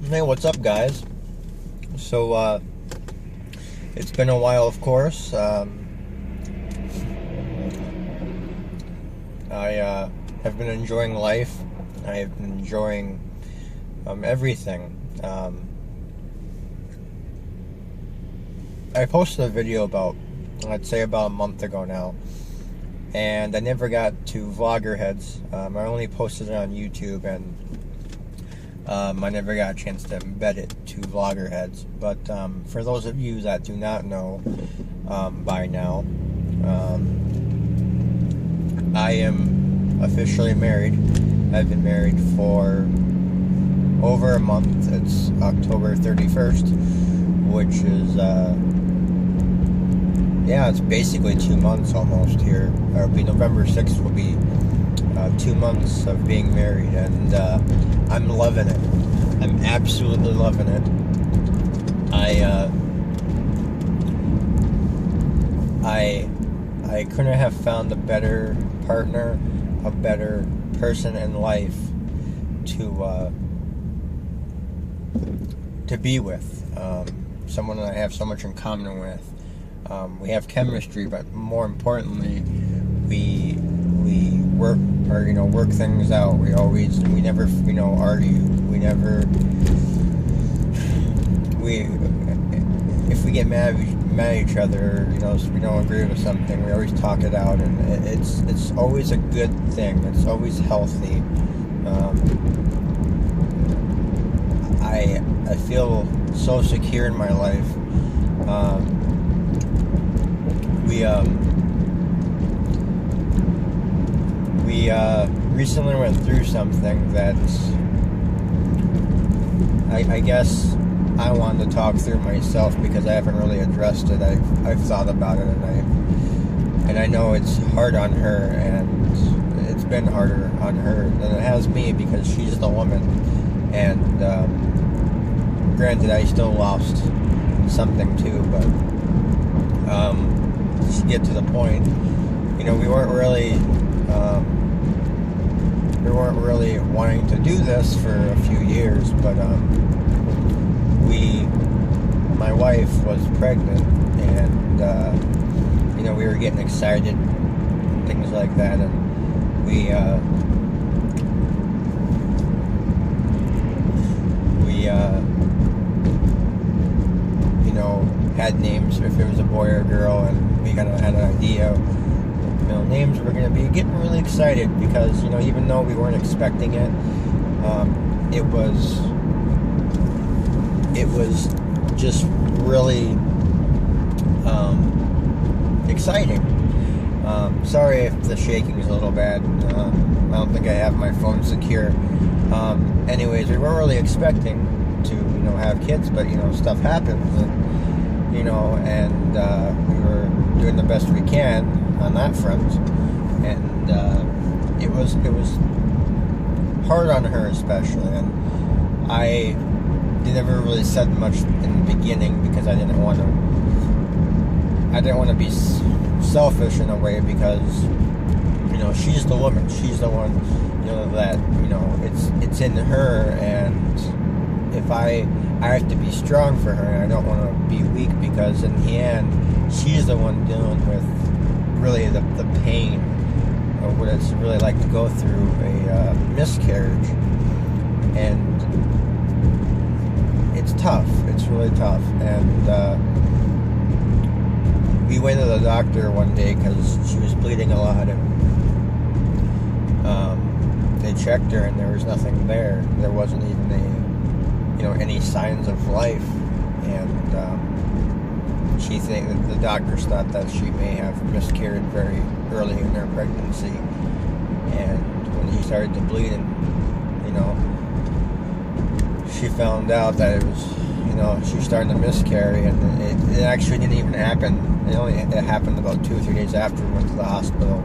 Hey, what's up, guys? So, it's been a while, of course. I have been enjoying life. I have been enjoying everything. I posted a video I'd say about a month ago now, and I never got to Vloggerheads. I only posted it on YouTube, and I never got a chance to embed it to Vloggerheads. But for those of you that do not know by now, I am officially married. I've been married for over a month. It's October 31st, which is, it's basically 2 months almost here. It'll be November 6th will be 2 months of being married, and I'm loving it. I'm absolutely loving it. I couldn't have found a better partner, a better person in life to be with. Someone that I have so much in common with. We have chemistry, but more importantly, we work things out. We never argue. If we get mad at each other, we don't agree with something, we always talk it out, and it's always a good thing. It's always healthy. I feel so secure in my life. We recently went through something that I guess I wanted to talk through myself, because I haven't really addressed it. I've thought about it, and I know it's hard on her, and it's been harder on her than it has me, because she's the woman. And granted, I still lost something too, but to get to the point, we weren't really wanting to do this for a few years, but my wife was pregnant, and we were getting excited, things like that, and we had names if it was a boy or a girl, and we kind of had an idea. Names were going to be getting really excited, because even though we weren't expecting it, it was just really exciting. Sorry if the shaking is a little bad. I don't think I have my phone secure. Anyways, we weren't really expecting to have kids, but stuff happens, and we were doing the best we can on that front, and it was hard on her especially, and I never really said much in the beginning, because I didn't want to be selfish in a way, because she's the woman, she's the one that it's in her, and if I have to be strong for her, and I don't want to be weak, because in the end she's the one dealing with really the pain of what it's really like to go through a miscarriage. And it's tough. It's really tough. And we went to the doctor one day because she was bleeding a lot, and they checked her, and there was nothing there. There wasn't even any signs of life. And the doctors thought that she may have miscarried very early in her pregnancy. And when he started to bleed, and she found out that it was, she was starting to miscarry, and it actually didn't even happen. It happened about 2 or 3 days after we went to the hospital,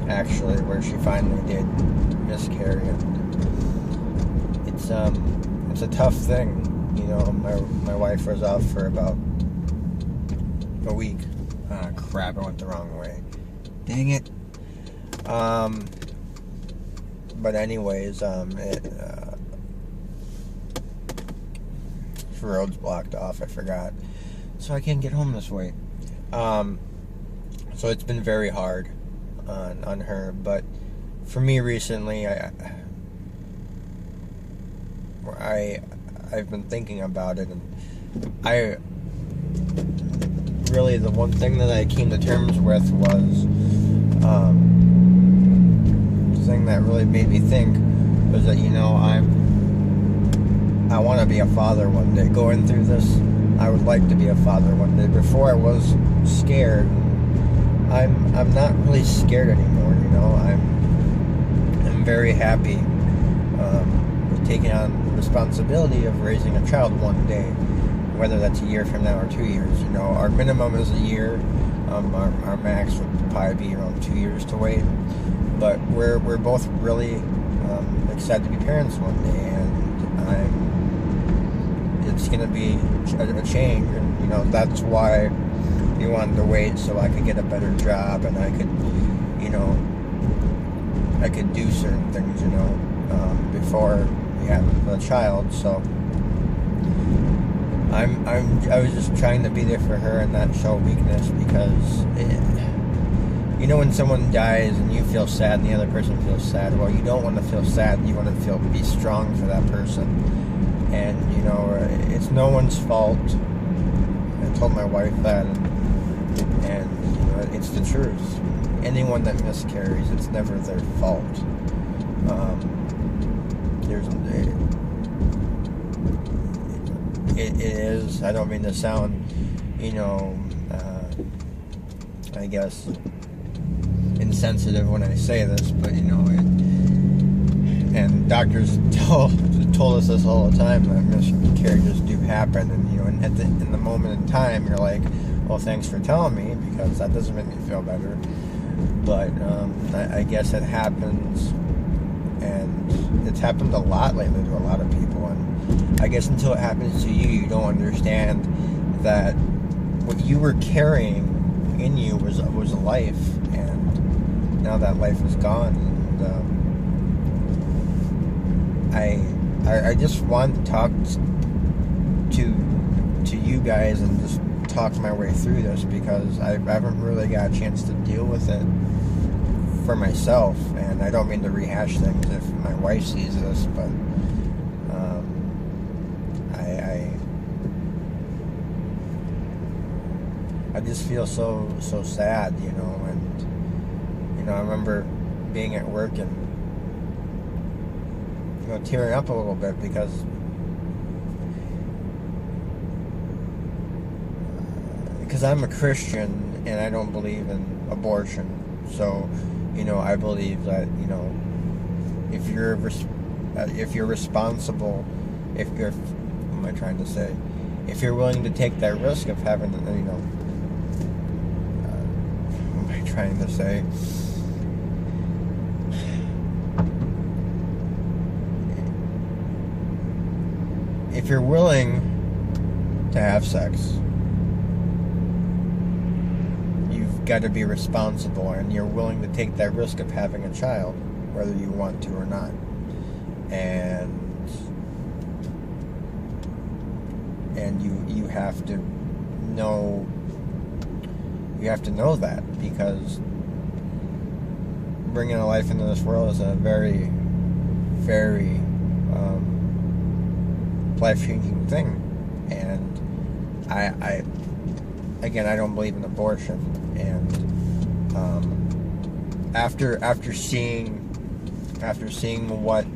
actually, where she finally did miscarry. And it's a tough thing. My wife was off for about a week. Crap, I went the wrong way. Dang it. But anyways, road's blocked off. I forgot, so I can't get home this way. So it's been very hard on her. But for me recently, I've been thinking about it, and really the one thing that I came to terms with was the thing that really made me think was that, I want to be a father one day. Going through this, I would like to be a father one day. Before I was scared. I'm not really scared anymore. I'm very happy with taking on the responsibility of raising a child one day, whether that's a year from now or 2 years. Our minimum is a year. Our max would probably be around 2 years to wait. But we're both really excited to be parents one day, and it's going to be a change, and that's why we wanted to wait, so I could get a better job, and I could do certain things, before we have a child. So I was just trying to be there for her and not show weakness, because when someone dies and you feel sad and the other person feels sad, well, you don't want to feel sad. You want to be strong for that person, and it's no one's fault. I told my wife that, and it's the truth. Anyone that miscarries, it's never their fault. It is. I don't mean to sound, I guess insensitive when I say this, but and doctors told us this all the time, that miscarriages do happen, and in the moment in time, you're like, well, thanks for telling me, because that doesn't make me feel better. But I guess it happens, and it's happened a lot lately to a lot of people. And I guess until it happens to you, you don't understand that what you were carrying in you was a life, and now that life is gone. And I just want to talk to you guys and just talk my way through this, because I haven't really got a chance to deal with it for myself. And I don't mean to rehash things if my wife sees this, but I just feel so sad, and I remember being at work and tearing up a little bit, because I'm a Christian and I don't believe in abortion. So, I believe that, if you're responsible, what am I trying to say? If you're willing to take that risk of having, what am I trying to say? If you're willing to have sex, you've got to be responsible, and you're willing to take that risk of having a child, whether you want to or not. And you have to know that, because bringing a life into this world is a very, very life-changing thing. And I don't believe in abortion. And after seeing what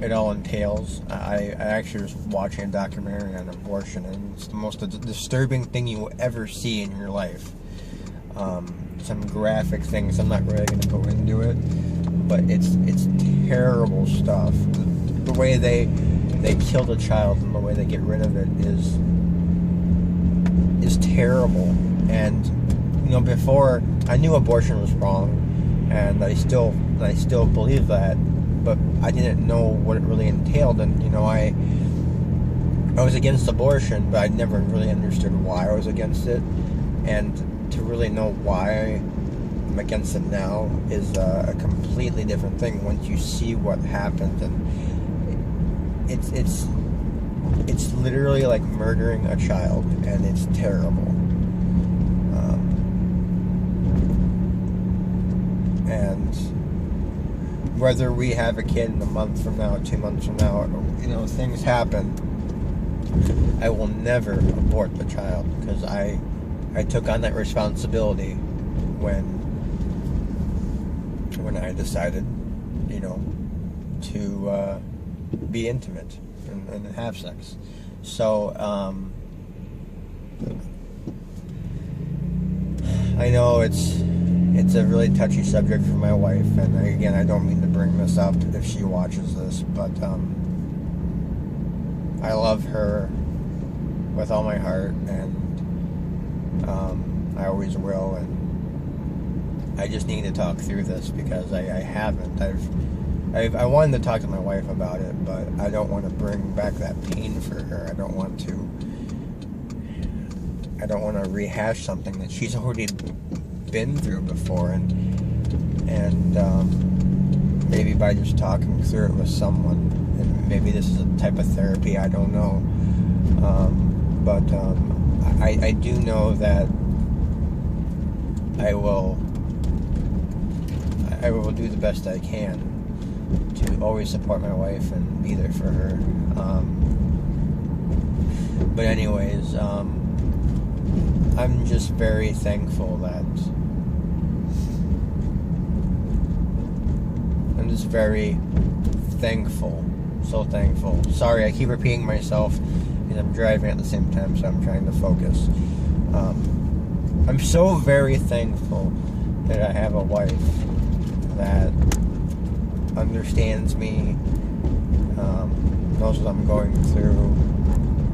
it all entails, I actually was watching a documentary on abortion, and it's the most disturbing thing you will ever see in your life. Some graphic things. I'm not really going to go into it, but it's terrible stuff. The way they kill the child and the way they get rid of it is terrible. And before, I knew abortion was wrong, and I still believe that, but I didn't know what it really entailed. And I was against abortion, but I never really understood why I was against it. And to really know why I'm against it now is a completely different thing once you see what happened. And it's literally like murdering a child, and it's terrible. And whether we have a kid in a month from now, 2 months from now, things happen. I will never abort the child, because I took on that responsibility when I decided, to be intimate and have sex. So, I know it's a really touchy subject for my wife, and again, I don't mean to bring this up if she watches this, but I love her with all my heart, and I always will, and I just need to talk through this, because I haven't. I wanted to talk to my wife about it, but I don't want to bring back that pain for her. I don't want to rehash something that she's already been through before, and maybe by just talking through it with someone, and maybe this is a type of therapy, I don't know, but I do know that I will do the best I can to always support my wife and be there for her. But anyways, I'm just very thankful that so thankful. Sorry, I keep repeating myself because I'm driving at the same time, so I'm trying to focus. I'm so very thankful that I have a wife that understands me, knows what I'm going through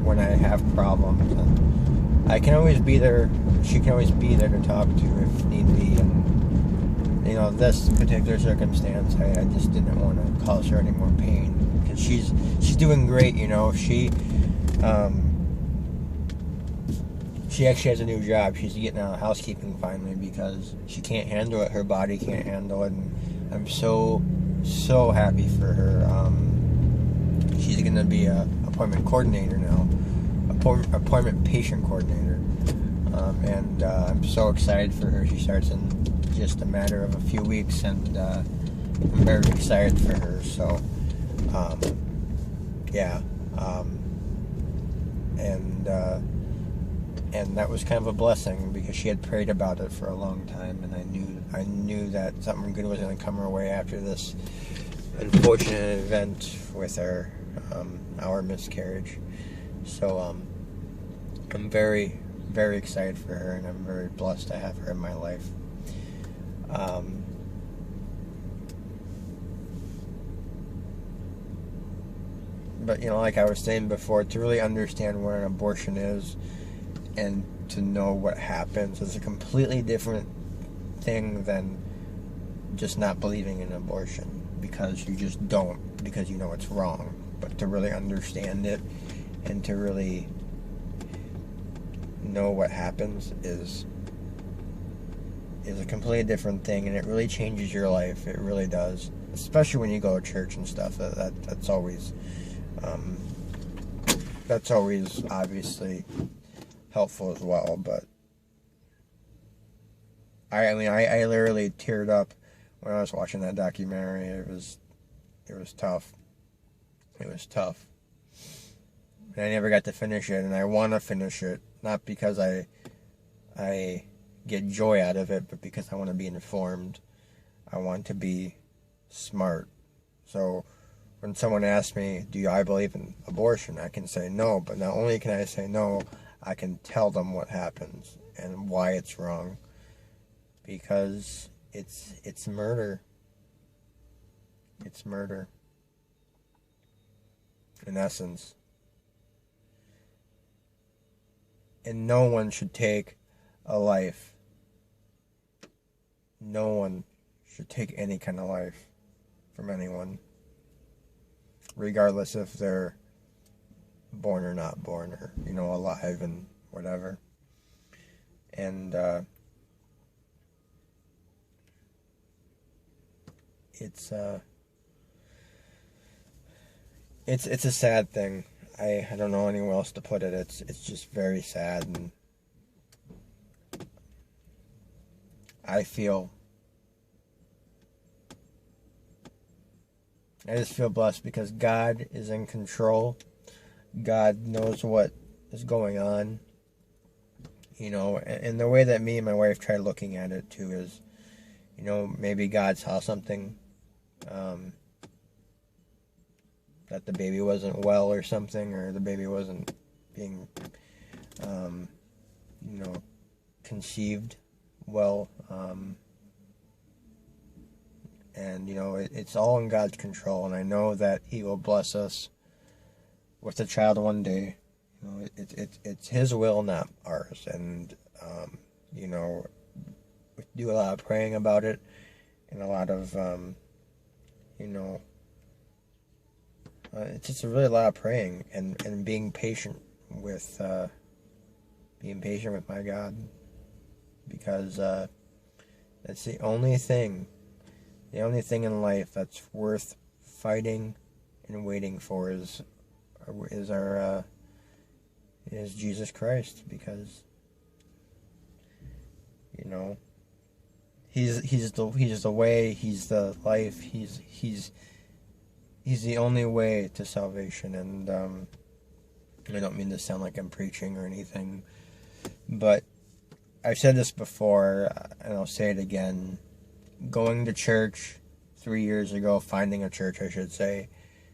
when I have problems, and I can always be there. She can always be there to talk to if need be. And this particular circumstance, I just didn't want to cause her any more pain, because she's doing great. She actually has a new job. She's getting out of housekeeping finally, because she can't handle it. Her body can't handle it, and I'm so happy for her. She's going to be a appointment coordinator now, appointment patient coordinator, and I'm so excited for her. She starts in just a matter of a few weeks, and I'm very excited for her. So, yeah, and that was kind of a blessing, because she had prayed about it for a long time, and I knew that something good was going to come her way after this unfortunate event with our miscarriage. So I'm very, very excited for her, and I'm very blessed to have her in my life. But like I was saying before, to really understand what an abortion is and to know what happens is a completely different thing than just not believing in abortion, because you just don't, because it's wrong. But to really understand it and to really know what happens is a completely different thing, and it really changes your life. It really does, especially when you go to church and stuff. That's always obviously helpful as well. But I literally teared up when I was watching that documentary. It was tough. It was tough. And I never got to finish it, and I want to finish it, not because I get joy out of it, but because I want to be informed. I want to be smart. So when someone asks me, do I believe in abortion, I can say no, but not only can I say no, I can tell them what happens and why it's wrong, because it's murder. It's murder, in essence. And no one should take a life. No one should take any kind of life from anyone, regardless if they're born or not born, or alive and whatever. And it's a sad thing. I don't know anywhere else to put it. It's just very sad, and I just feel blessed because God is in control. God knows what is going on. And the way that me and my wife tried looking at it too is, maybe God saw something, that the baby wasn't well or something, or the baby wasn't being, conceived well. And, it's all in God's control, and I know that He will bless us with a child one day. It's His will, not ours. And, we do a lot of praying about it, and a lot of, it's just a really lot of praying and being patient with my God, because that's the only thing in life that's worth fighting and waiting for is Jesus Christ, because he's the way, he's the life, he's the only way to salvation. And I don't mean to sound like I'm preaching or anything, but I've said this before, and I'll say it again. Going to church 3 years ago, finding a church, I should say,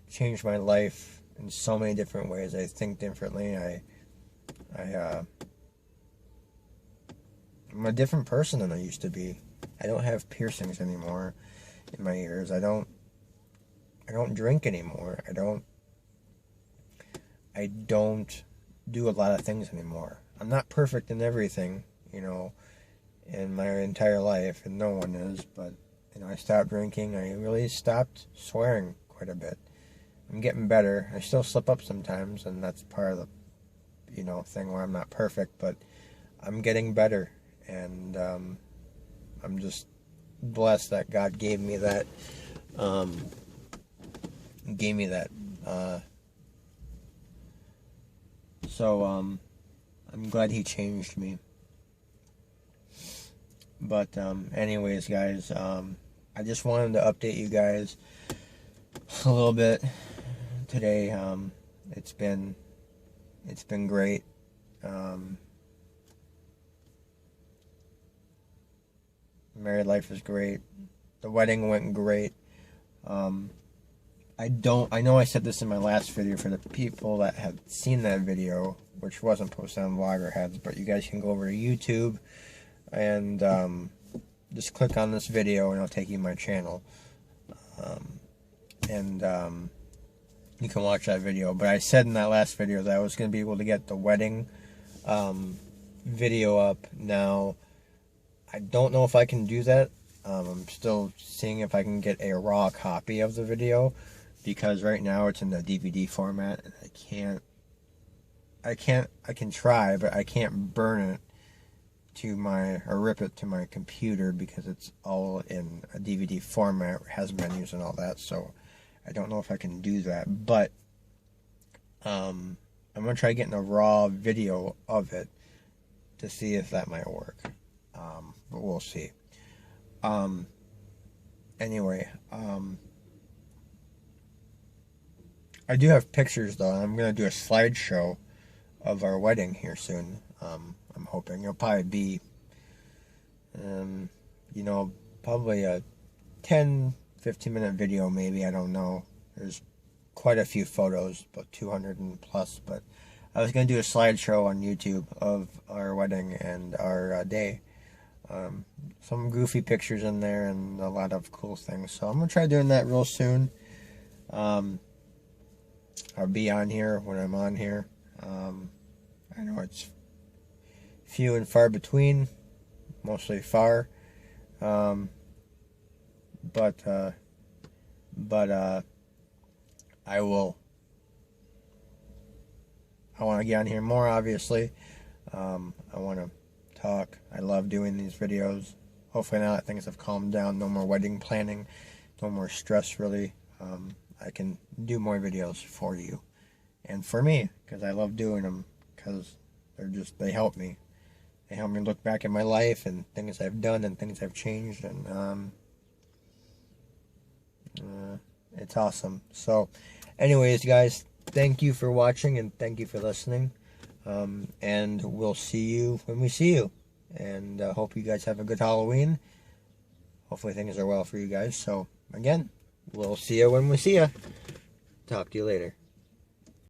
changed my life in so many different ways. I think differently. I'm a different person than I used to be. I don't have piercings anymore in my ears. I don't drink anymore. I don't do a lot of things anymore. I'm not perfect in everything, in my entire life, and no one is, but, I stopped drinking. I really stopped swearing quite a bit. I'm getting better. I still slip up sometimes, and that's part of the, thing where I'm not perfect, but I'm getting better, and I'm just blessed that God gave me that, so I'm glad He changed me. But anyways, guys, I just wanted to update you guys a little bit today. It's been great. Married life is great. The wedding went great. I know I said this in my last video for the people that have seen that video, which wasn't posted on Vloggerheads, but you guys can go over to YouTube and just click on this video, and it'll take you to my channel, and you can watch that video. But I said in that last video that I was going to be able to get the wedding video up. Now, I don't know if I can do that. I'm still seeing if I can get a raw copy of the video, because right now it's in the DVD format, and I can try, but I can't burn it or rip it to my computer, because it's all in a DVD format, has menus and all that. So I don't know if I can do that, but I'm gonna try getting a raw video of it to see if that might work. But we'll see. Anyway, I do have pictures though. I'm gonna do a slideshow of our wedding here soon. I'm hoping it'll probably be, probably a 10-15 minute video, maybe. I don't know. There's quite a few photos, about 200 and plus. But I was going to do a slideshow on YouTube of our wedding and our day. Some goofy pictures in there and a lot of cool things. So I'm going to try doing that real soon. I'll be on here when I'm on here. I know it's few and far between, mostly far, but I want to get on here more, obviously. I want to talk. I love doing these videos. Hopefully now that things have calmed down, no more wedding planning, no more stress, really, I can do more videos for you. and for me, because I love doing them, because they help me. They help me look back at my life and things I've done and things I've changed, and it's awesome. So, anyways, guys, thank you for watching and thank you for listening. And we'll see you when we see you. And hope you guys have a good Halloween. Hopefully things are well for you guys. So, again, we'll see you when we see you. Talk to you later.